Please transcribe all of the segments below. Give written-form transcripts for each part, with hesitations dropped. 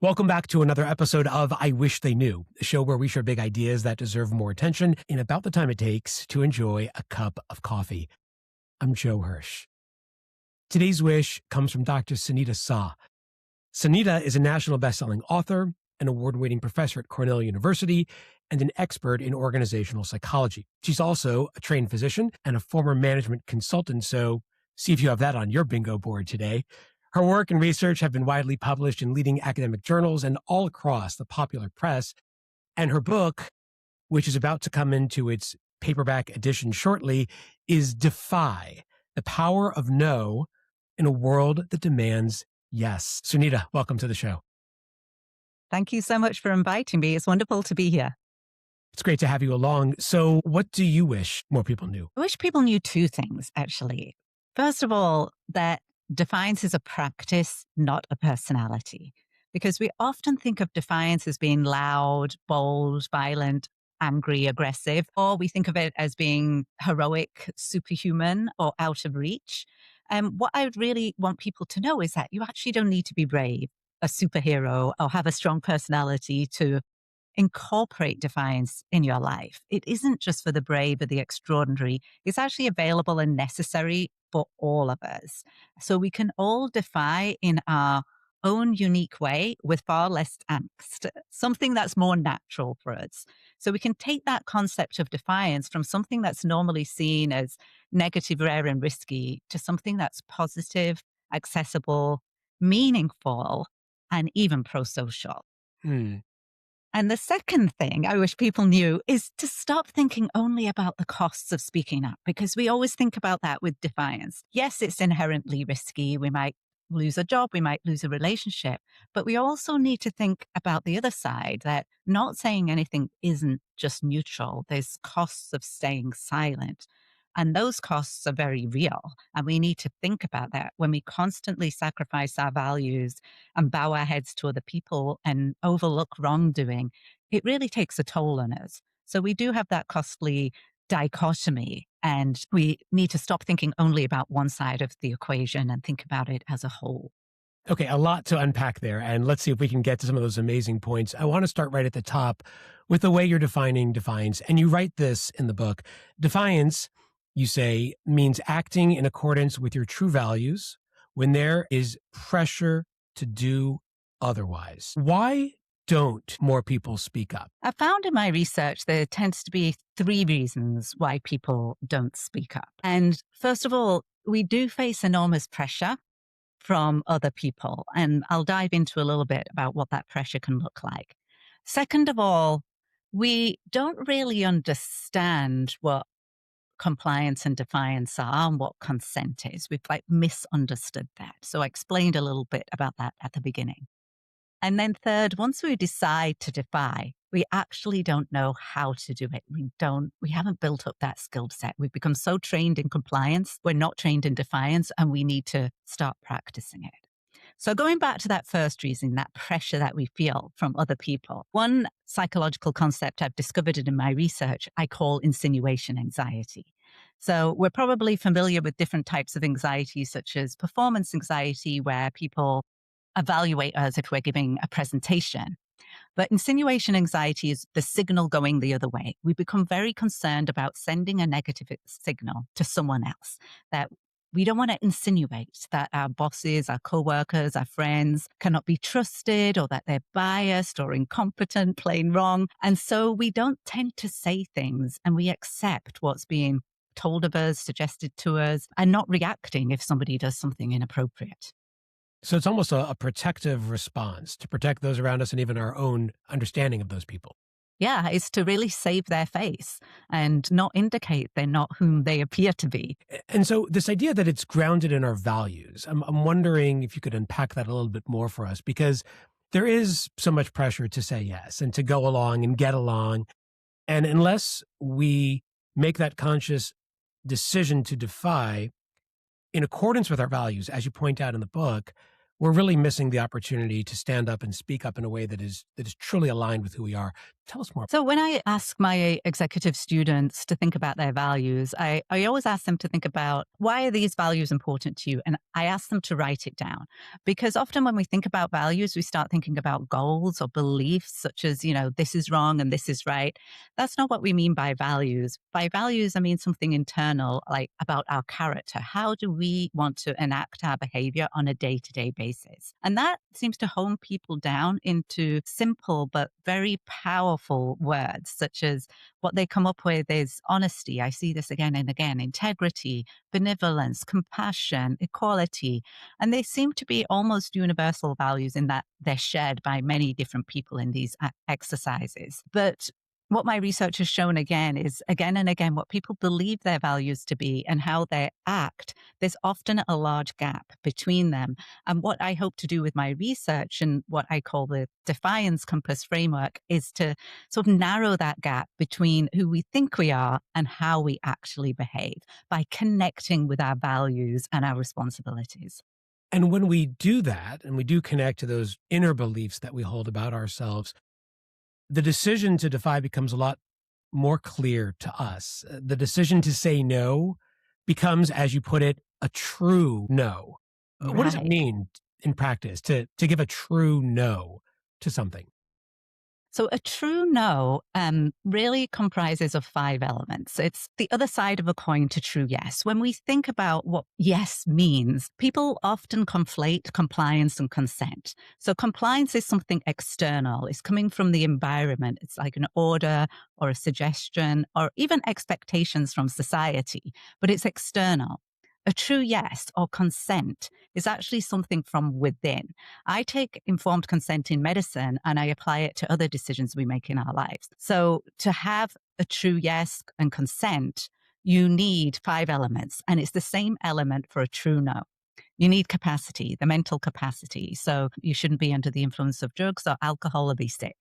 Welcome back to another episode of I Wish They Knew, a show where we share big ideas that deserve more attention in about the time it takes to enjoy a cup of coffee. I'm Joe Hirsch. Today's wish comes from Dr. Sunita Sah. Sunita is a national best-selling author, an award-winning professor at Cornell University, and an expert in organizational psychology. She's also a trained physician and a former management consultant, so see if you have that on your bingo board today. Her work and research have been widely published in leading academic journals and all across the popular press. And her book, which is about to come into its paperback edition shortly, is Defy, the Power of No in a World that Demands Yes. Sunita, welcome to the show. Thank you so much for inviting me. It's wonderful to be here. It's great to have you along. So what do you wish more people knew? I wish people knew two things, actually. First of all, that defiance is a practice, not a personality. Because we often think of defiance as being loud, bold, violent, angry, aggressive, or we think of it as being heroic, superhuman, or out of reach. And what I would really want people to know is that you actually don't need to be brave, a superhero, or have a strong personality to incorporate defiance in your life. It isn't just for the brave or the extraordinary. It's actually available and necessary for all of us. So we can all defy in our own unique way with far less angst, something that's more natural for us. So we can take that concept of defiance from something that's normally seen as negative, rare, and risky to something that's positive, accessible, meaningful, and even pro-social. And the second thing I wish people knew is to stop thinking only about the costs of speaking up, because we always think about that with defiance. Yes, it's inherently risky. We might lose a job, we might lose a relationship, but we also need to think about the other side, that not saying anything isn't just neutral. There's costs of staying silent. And those costs are very real. And we need to think about that when we constantly sacrifice our values and bow our heads to other people and overlook wrongdoing. It really takes a toll on us. So we do have that costly dichotomy, and we need to stop thinking only about one side of the equation and think about it as a whole. Okay, a lot to unpack there, and let's see if we can get to some of those amazing points. I want to start right at the top with the way you're defining defiance. And you write this in the book. Defiance, you say, means acting in accordance with your true values when there is pressure to do otherwise. Why don't more people speak up? I found in my research there tends to be three reasons why people don't speak up. And first of all, we do face enormous pressure from other people. And I'll dive into a little bit about what that pressure can look like. Second of all, we don't really understand what compliance and defiance are and what consent is. We've misunderstood that. So I explained a little bit about that at the beginning. And then third, once we decide to defy, we actually don't know how to do it. We haven't built up that skill set. We've become so trained in compliance, we're not trained in defiance, and we need to start practicing it. So going back to that first reason, that pressure that we feel from other people, one psychological concept I've discovered in my research, I call insinuation anxiety. So we're probably familiar with different types of anxiety, such as performance anxiety, where people evaluate us if we're giving a presentation. But insinuation anxiety is the signal going the other way. We become very concerned about sending a negative signal to someone else, that we don't want to insinuate that our bosses, our coworkers, our friends cannot be trusted, or that they're biased or incompetent, plain wrong. And so we don't tend to say things, and we accept what's being told of us, suggested to us, and not reacting if somebody does something inappropriate. So it's almost a protective response to protect those around us and even our own understanding of those people. Yeah, it's to really save their face and not indicate they're not whom they appear to be. And so this idea that it's grounded in our values, I'm wondering if you could unpack that a little bit more for us, because there is so much pressure to say yes and to go along and get along. And unless we make that conscious decision to defy in accordance with our values, as you point out in the book, we're really missing the opportunity to stand up and speak up in a way that is truly aligned with who we are. Tell us more. So when I ask my executive students to think about their values, I always ask them to think about, why are these values important to you? And I ask them to write it down, because often when we think about values, we start thinking about goals or beliefs such as, this is wrong and this is right. That's not what we mean by values. By values, I mean something internal, like about our character. How do we want to enact our behavior on a day-to-day basis? And that seems to hone people down into simple but very powerful words, such as what they come up with is honesty. I see this again and again, integrity, benevolence, compassion, equality. And they seem to be almost universal values in that they're shared by many different people in these exercises. But what my research has shown again is again and again what people believe their values to be and how they act. There's often a large gap between them. And what I hope to do with my research and what I call the Defiance Compass framework is to sort of narrow that gap between who we think we are and how we actually behave by connecting with our values and our responsibilities. And when we do that, and we do connect to those inner beliefs that we hold about ourselves, the decision to defy becomes a lot more clear to us. The decision to say no becomes, as you put it, a true no. What does it Right. mean in practice to give a true no to something? So a true no really comprises of 5 elements. It's the other side of a coin to true yes. When we think about what yes means, people often conflate compliance and consent. So compliance is something external. It's coming from the environment. It's like an order or a suggestion or even expectations from society, but it's external. A true yes or consent is actually something from within. I take informed consent in medicine and I apply it to other decisions we make in our lives. So to have a true yes and consent, you need 5 elements, and it's the same element for a true no. You need capacity, the mental capacity. So you shouldn't be under the influence of drugs or alcohol or be sick.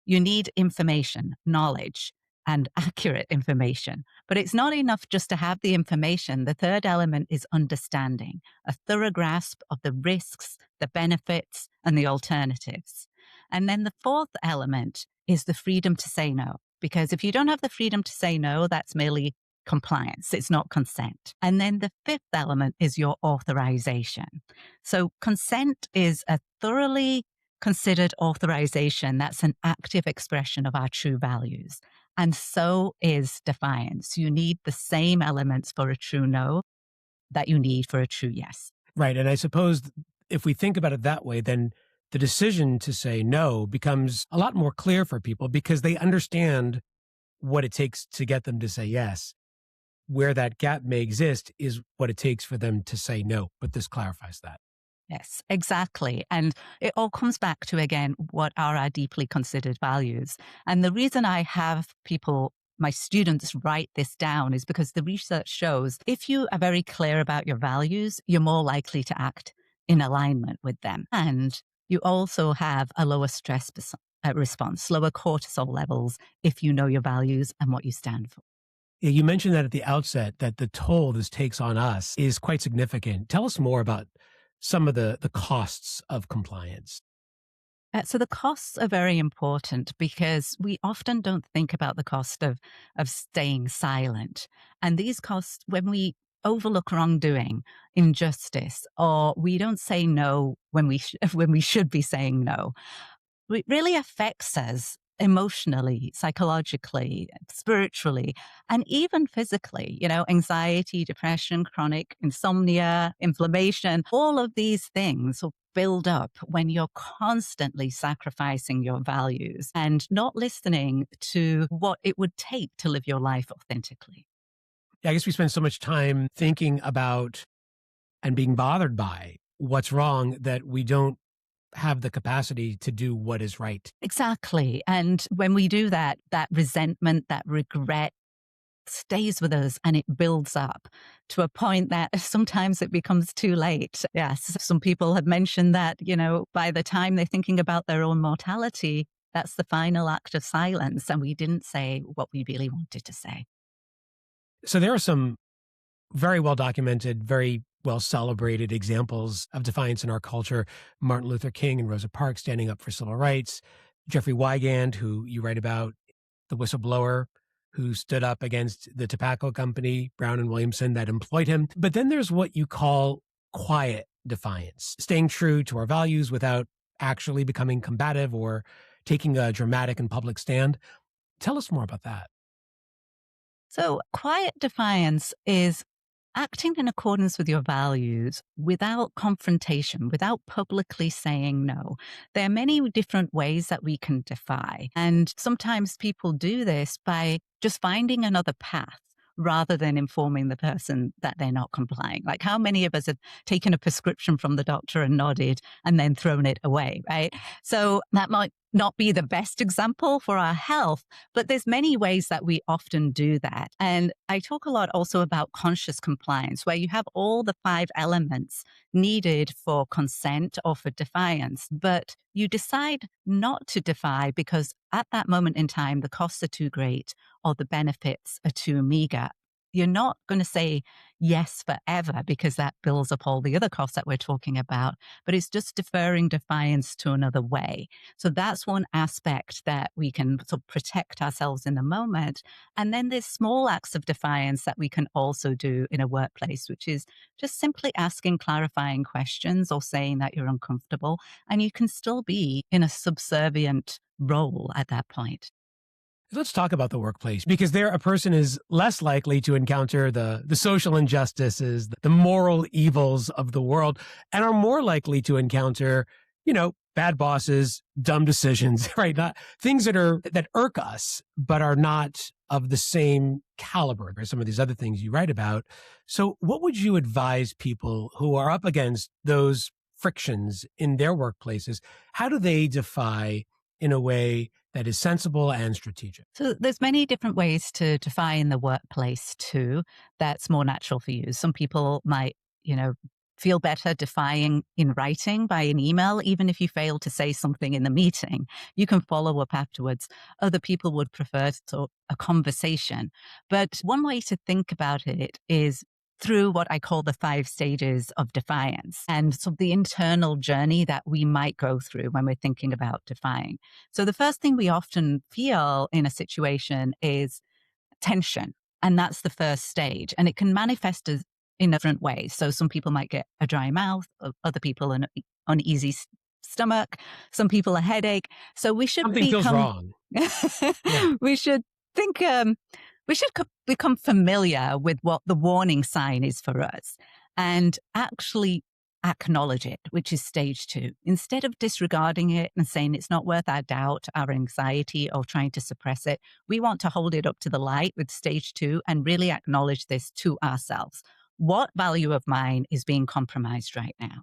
You need information, knowledge, and accurate information. But it's not enough just to have the information. The third element is understanding, a thorough grasp of the risks, the benefits, and the alternatives. And then the fourth element is the freedom to say no. Because if you don't have the freedom to say no, that's merely compliance. It's not consent. And then the fifth element is your authorization. So consent is a thoroughly considered authorization. That's an active expression of our true values. And so is defiance. You need the same elements for a true no that you need for a true yes. Right. And I suppose if we think about it that way, then the decision to say no becomes a lot more clear for people because they understand what it takes to get them to say yes. Where that gap may exist is what it takes for them to say no. But this clarifies that. Yes, exactly. And it all comes back to, again, what are our deeply considered values? And the reason I have people, my students, write this down is because the research shows if you are very clear about your values, you're more likely to act in alignment with them. And you also have a lower stress response, lower cortisol levels if you know your values and what you stand for. Yeah, you mentioned that at the outset that the toll this takes on us is quite significant. Tell us more about some of the costs of compliance. So the costs are very important because we often don't think about the cost of staying silent. And these costs, when we overlook wrongdoing, injustice, or we don't say no when when we should be saying no, it really affects us emotionally, psychologically, spiritually, and even physically. Anxiety, depression, chronic insomnia, inflammation, all of these things will build up when you're constantly sacrificing your values and not listening to what it would take to live your life authentically. Yeah, I guess we spend so much time thinking about and being bothered by what's wrong that we don't have the capacity to do what is right. Exactly. And when we do that, that resentment, that regret stays with us and it builds up to a point that sometimes it becomes too late. Yes. Some people have mentioned that, by the time they're thinking about their own mortality, that's the final act of silence. And we didn't say what we really wanted to say. So there are some very well documented, very well celebrated examples of defiance in our culture. Martin Luther King and Rosa Parks standing up for civil rights, Jeffrey Wigand, who you write about, the whistleblower who stood up against the tobacco company, Brown and Williamson, that employed him. But then there's what you call quiet defiance, staying true to our values without actually becoming combative or taking a dramatic and public stand. Tell us more about that. So, quiet defiance is acting in accordance with your values without confrontation, without publicly saying no. There are many different ways that we can defy. And sometimes people do this by just finding another path rather than informing the person that they're not complying. Like, how many of us have taken a prescription from the doctor and nodded and then thrown it away, right? So that might not be the best example for our health, but there's many ways that we often do that. And I talk a lot also about conscious compliance, where you have all the 5 elements needed for consent or for defiance, but you decide not to defy because at that moment in time, the costs are too great or the benefits are too meager. You're not going to say yes forever because that builds up all the other costs that we're talking about, but it's just deferring defiance to another way. So that's one aspect that we can sort of protect ourselves in the moment. And then there's small acts of defiance that we can also do in a workplace, which is just simply asking clarifying questions or saying that you're uncomfortable. And you can still be in a subservient role at that point. Let's talk about the workplace, because there a person is less likely to encounter the social injustices, the moral evils of the world, and are more likely to encounter, bad bosses, dumb decisions, right? Not things that irk us, but are not of the same caliber as some of these other things you write about. So what would you advise people who are up against those frictions in their workplaces? How do they defy in a way that is sensible and strategic? So there's many different ways to defy in the workplace too. That's more natural for you. Some people might, feel better defying in writing by an email, even if you fail to say something in the meeting. You can follow up afterwards. Other people would prefer a conversation. But one way to think about it is through what I call the 5 stages of defiance and so the internal journey that we might go through when we're thinking about defying. So the first thing we often feel in a situation is tension. And that's the first stage. And it can manifest as in different ways. So some people might get a dry mouth, other people an uneasy stomach, some people a headache. So we should Something feels become wrong. Yeah. we should think we should become familiar with what the warning sign is for us and actually acknowledge it, which is stage 2. Instead of disregarding it and saying it's not worth our doubt, our anxiety, or trying to suppress it, we want to hold it up to the light with stage 2 and really acknowledge this to ourselves. What value of mine is being compromised right now?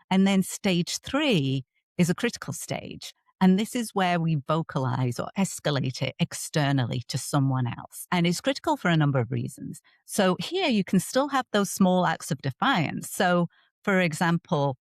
And then stage 3 is a critical stage. And this is where we vocalize or escalate it externally to someone else. And it's critical for a number of reasons. So here you can still have those small acts of defiance. So for example,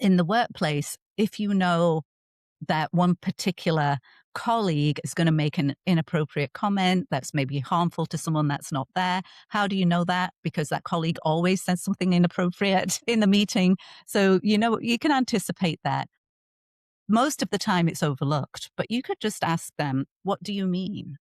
in the workplace, if you know that one particular colleague is going to make an inappropriate comment that's maybe harmful to someone that's not there. How do you know that? Because that colleague always says something inappropriate in the meeting. So, you can anticipate that. Most of the time it's overlooked, but you could just ask them, what do you mean?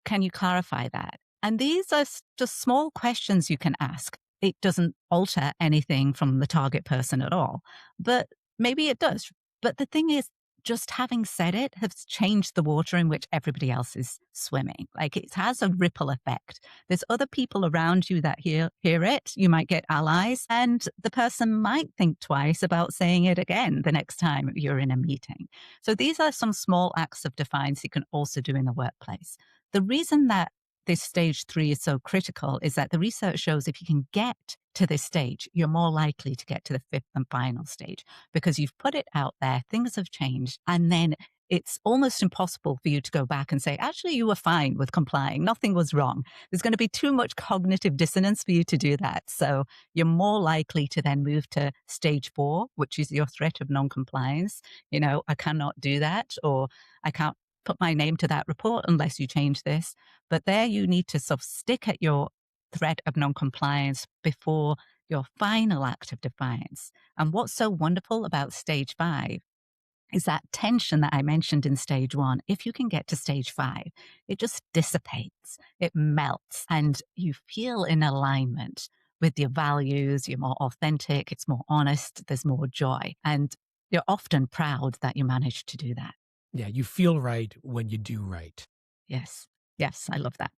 Can you clarify that? And these are just small questions you can ask. It doesn't alter anything from the target person at all, but maybe it does. But the thing is, just having said it has changed the water in which everybody else is swimming. Like it has a ripple effect. There's other people around you that hear it. You might get allies, and the person might think twice about saying it again the next time you're in a meeting. So these are some small acts of defiance you can also do in the workplace. The reason that this stage 3 is so critical is that the research shows if you can get to this stage, you're more likely to get to the 5th and final stage because you've put it out there, things have changed, and then it's almost impossible for you to go back and say, actually, you were fine with complying. Nothing was wrong. There's going to be too much cognitive dissonance for you to do that. So you're more likely to then move to stage 4, which is your threat of non-compliance. I cannot do that, or I can't put my name to that report unless you change this. But there you need to sort of stick at your threat of non-compliance before your final act of defiance. And what's so wonderful about stage 5 is that tension that I mentioned in stage 1. If you can get to stage 5, it just dissipates, it melts, and you feel in alignment with your values. You're more authentic, it's more honest, there's more joy. And you're often proud that you managed to do that. Yeah, you feel right when you do right. Yes. Yes, I love that.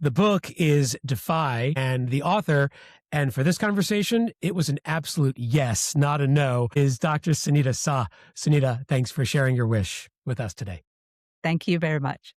The book is Defy, and the author, and for this conversation, it was an absolute yes, not a no, is Dr. Sunita Sah. Sunita, thanks for sharing your wish with us today. Thank you very much.